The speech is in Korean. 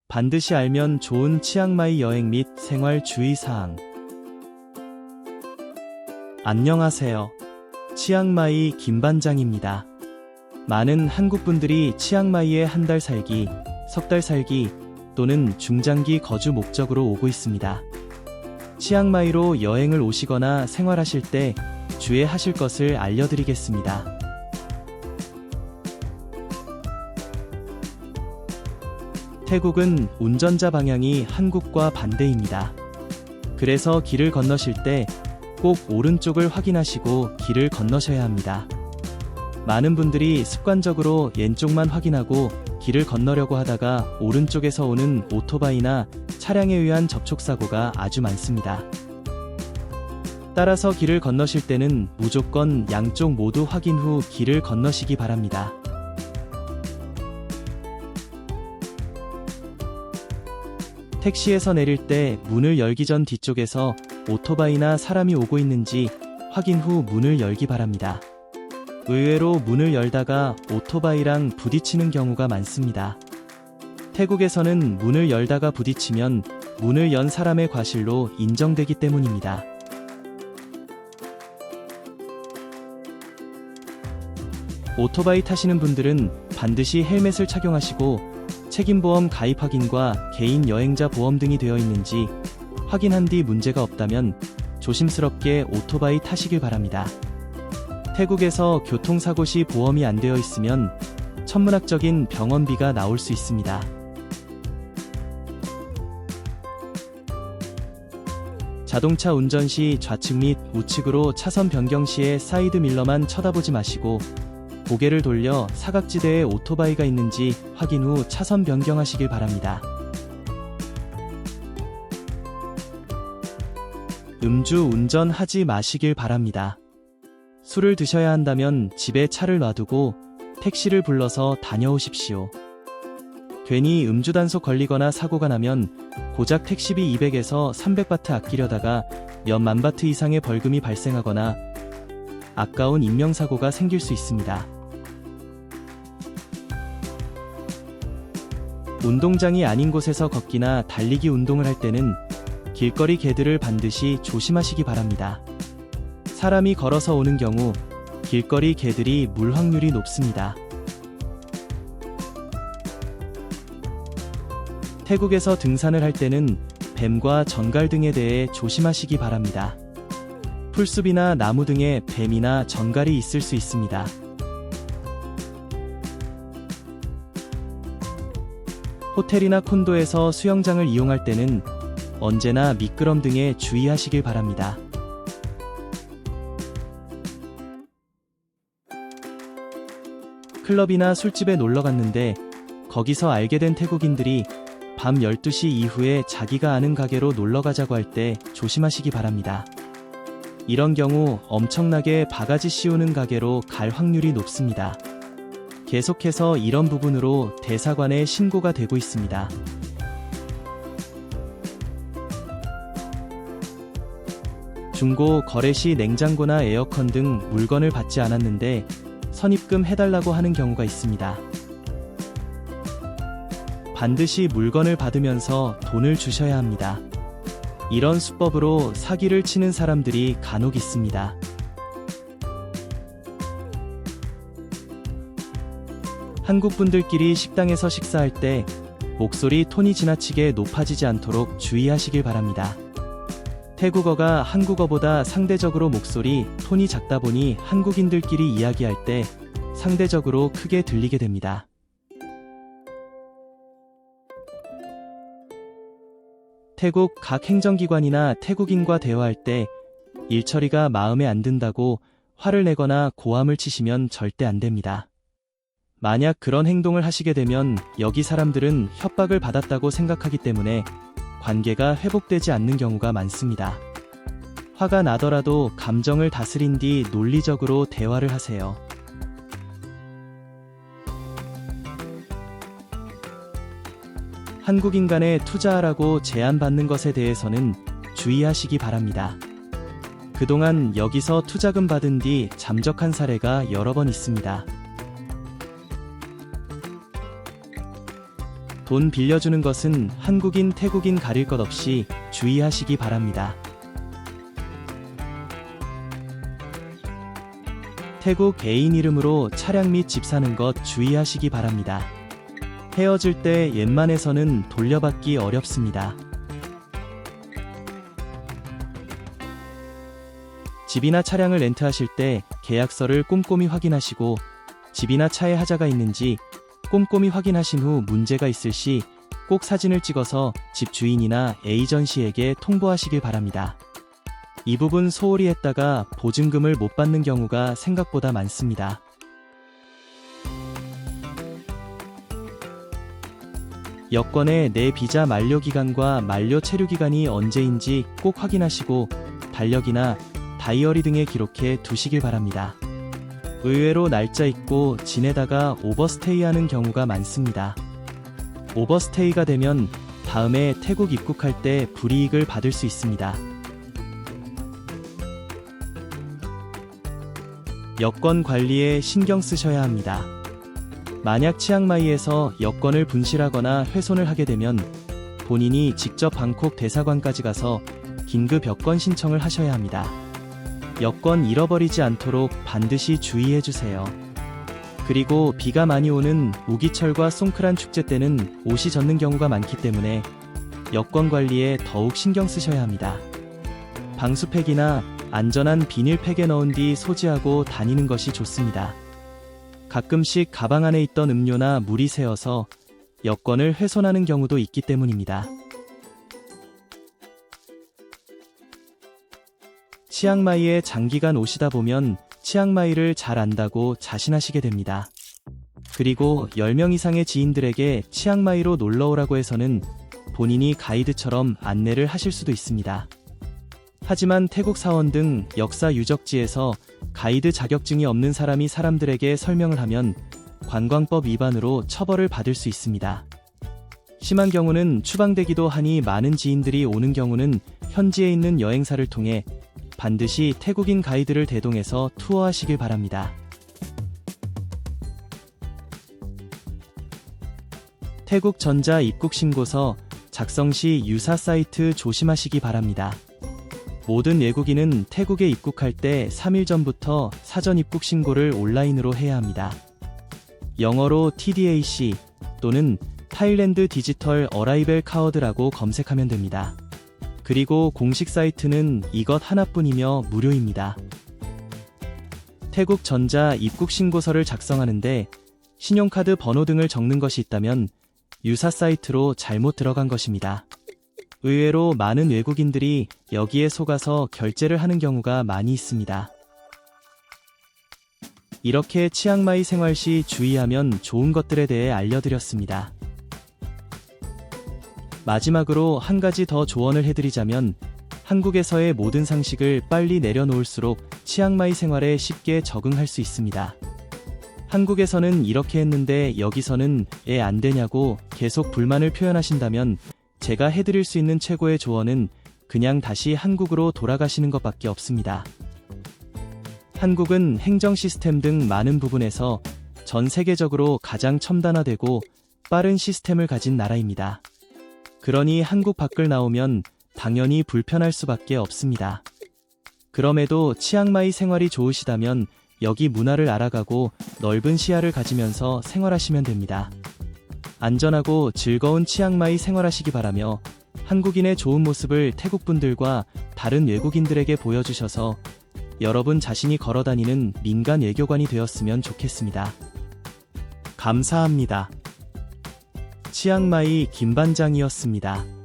반드시 알면 좋은 치앙마이 여행 및 생활 주의사항. 안녕하세요. 치앙마이 김반장입니다. 많은 한국분들이 치앙마이에 한 달 살기, 석 달 살기 또는 중장기 거주 목적으로 오고 있습니다. 치앙마이로 여행을 오시거나 생활하실 때 주의하실 것을 알려드리겠습니다. 태국은 운전자 방향이 한국과 반대입니다. 그래서 길을 건너실 때 꼭 오른쪽을 확인하시고 길을 건너셔야 합니다. 많은 분들이 습관적으로 왼쪽만 확인하고 길을 건너려고 하다가 오른쪽에서 오는 오토바이나 차량에 의한 접촉사고가 아주 많습니다. 따라서 길을 건너실 때는 무조건 양쪽 모두 확인 후 길을 건너시기 바랍니다. 택시에서 내릴 때 문을 열기 전 뒤쪽에서 오토바이나 사람이 오고 있는지 확인 후 문을 열기 바랍니다. 의외로 문을 열다가 오토바이랑 부딪히는 경우가 많습니다. 태국에서는 문을 열다가 부딪히면 문을 연 사람의 과실로 인정되기 때문입니다. 오토바이 타시는 분들은 반드시 헬멧을 착용하시고 책임보험 가입 확인과 개인 여행자 보험 등이 되어 있는지 확인한 뒤 문제가 없다면 조심스럽게 오토바이 타시길 바랍니다. 태국에서 교통사고 시 보험이 안 되어 있으면 천문학적인 병원비가 나올 수 있습니다. 자동차 운전 시 좌측 및 우측으로 차선 변경 시에 사이드 밀러만 쳐다보지 마시고 고개를 돌려 사각지대에 오토바이가 있는지 확인 후 차선 변경하시길 바랍니다. 음주 운전하지 마시길 바랍니다. 술을 드셔야 한다면 집에 차를 놔두고 택시를 불러서 다녀오십시오. 괜히 음주 단속 걸리거나 사고가 나면 고작 택시비 200에서 300바트 아끼려다가 몇만 바트 이상의 벌금이 발생하거나 아까운 인명사고가 생길 수 있습니다. 운동장이 아닌 곳에서 걷기나 달리기 운동을 할 때는 길거리 개들을 반드시 조심하시기 바랍니다. 사람이 걸어서 오는 경우 길거리 개들이 물 확률이 높습니다. 태국에서 등산을 할 때는 뱀과 전갈 등에 대해 조심하시기 바랍니다. 풀숲이나 나무 등에 뱀이나 전갈이 있을 수 있습니다. 호텔이나 콘도에서 수영장을 이용할 때는 언제나 미끄럼 등에 주의하시길 바랍니다. 클럽이나 술집에 놀러 갔는데 거기서 알게 된 태국인들이 밤 12시 이후에 자기가 아는 가게로 놀러 가자고 할 때 조심하시기 바랍니다. 이런 경우 엄청나게 바가지 씌우는 가게로 갈 확률이 높습니다. 계속해서 이런 부분으로 대사관에 신고가 되고 있습니다. 중고 거래 시 냉장고나 에어컨 등 물건을 받지 않았는데 선입금 해달라고 하는 경우가 있습니다. 반드시 물건을 받으면서 돈을 주셔야 합니다. 이런 수법으로 사기를 치는 사람들이 간혹 있습니다. 한국분들끼리 식당에서 식사할 때 목소리 톤이 지나치게 높아지지 않도록 주의하시길 바랍니다. 태국어가 한국어보다 상대적으로 목소리 톤이 작다 보니 한국인들끼리 이야기할 때 상대적으로 크게 들리게 됩니다. 태국 각 행정기관이나 태국인과 대화할 때 일처리가 마음에 안 든다고 화를 내거나 고함을 치시면 절대 안 됩니다. 만약 그런 행동을 하시게 되면 여기 사람들은 협박을 받았다고 생각하기 때문에 관계가 회복되지 않는 경우가 많습니다. 화가 나더라도 감정을 다스린 뒤 논리적으로 대화를 하세요. 한국인 간에 투자하라고 제안받는 것에 대해서는 주의하시기 바랍니다. 그동안 여기서 투자금 받은 뒤 잠적한 사례가 여러 번 있습니다. 돈 빌려주는 것은 한국인, 태국인 가릴 것 없이 주의하시기 바랍니다. 태국 애인 이름으로 차량 및 집 사는 것 주의하시기 바랍니다. 헤어질 때 웬만해서는 돌려받기 어렵습니다. 집이나 차량을 렌트하실 때 계약서를 꼼꼼히 확인하시고 집이나 차에 하자가 있는지 꼼꼼히 확인하신 후 문제가 있을 시 꼭 사진을 찍어서 집 주인이나 에이전시에게 통보하시길 바랍니다. 이 부분 소홀히 했다가 보증금을 못 받는 경우가 생각보다 많습니다. 여권에 내 비자 만료 기간과 만료 체류 기간이 언제인지 꼭 확인하시고 달력이나 다이어리 등에 기록해 두시길 바랍니다. 의외로 날짜 잊고 지내다가 오버스테이하는 경우가 많습니다. 오버스테이가 되면 다음에 태국 입국할 때 불이익을 받을 수 있습니다. 여권 관리에 신경 쓰셔야 합니다. 만약 치앙마이에서 여권을 분실하거나 훼손을 하게 되면 본인이 직접 방콕 대사관까지 가서 긴급 여권 신청을 하셔야 합니다. 여권 잃어버리지 않도록 반드시 주의해 주세요. 그리고 비가 많이 오는 우기철과 송크란 축제 때는 옷이 젖는 경우가 많기 때문에 여권 관리에 더욱 신경 쓰셔야 합니다. 방수팩이나 안전한 비닐팩에 넣은 뒤 소지하고 다니는 것이 좋습니다. 가끔씩 가방 안에 있던 음료나 물이 새어서 여권을 훼손하는 경우도 있기 때문입니다. 치앙마이에 장기간 오시다 보면 치앙마이를 잘 안다고 자신하시게 됩니다. 그리고 10명 이상의 지인들에게 치앙마이로 놀러오라고 해서는 본인이 가이드처럼 안내를 하실 수도 있습니다. 하지만 태국 사원 등 역사 유적지에서 가이드 자격증이 없는 사람이 사람들에게 설명을 하면 관광법 위반으로 처벌을 받을 수 있습니다. 심한 경우는 추방되기도 하니 많은 지인들이 오는 경우는 현지에 있는 여행사를 통해 반드시 태국인 가이드를 대동해서 투어하시길 바랍니다. 태국 전자 입국 신고서 작성 시 유사 사이트 조심하시기 바랍니다. 모든 외국인은 태국에 입국할 때 3일 전부터 사전 입국 신고를 온라인으로 해야 합니다. 영어로 TDAC 또는 타일랜드 디지털 어라이벨 카워드라고 검색하면 됩니다. 그리고 공식 사이트는 이것 하나뿐이며 무료입니다. 태국 전자 입국 신고서를 작성하는데 신용카드 번호 등을 적는 것이 있다면 유사 사이트로 잘못 들어간 것입니다. 의외로 많은 외국인들이 여기에 속아서 결제를 하는 경우가 많이 있습니다. 이렇게 치앙마이 생활 시 주의하면 좋은 것들에 대해 알려드렸습니다. 마지막으로 한 가지 더 조언을 해드리자면 한국에서의 모든 상식을 빨리 내려놓을수록 치앙마이 생활에 쉽게 적응할 수 있습니다. 한국에서는 이렇게 했는데 여기서는 왜 안 되냐고 계속 불만을 표현하신다면 제가 해드릴 수 있는 최고의 조언은 그냥 다시 한국으로 돌아가시는 것밖에 없습니다. 한국은 행정 시스템 등 많은 부분에서 전 세계적으로 가장 첨단화되고 빠른 시스템을 가진 나라입니다. 그러니 한국 밖을 나오면 당연히 불편할 수밖에 없습니다. 그럼에도 치앙마이 생활이 좋으시다면 여기 문화를 알아가고 넓은 시야를 가지면서 생활하시면 됩니다. 안전하고 즐거운 치앙마이 생활하시기 바라며 한국인의 좋은 모습을 태국분들과 다른 외국인들에게 보여주셔서 여러분 자신이 걸어다니는 민간 외교관이 되었으면 좋겠습니다. 감사합니다. 치앙마이 김반장이었습니다.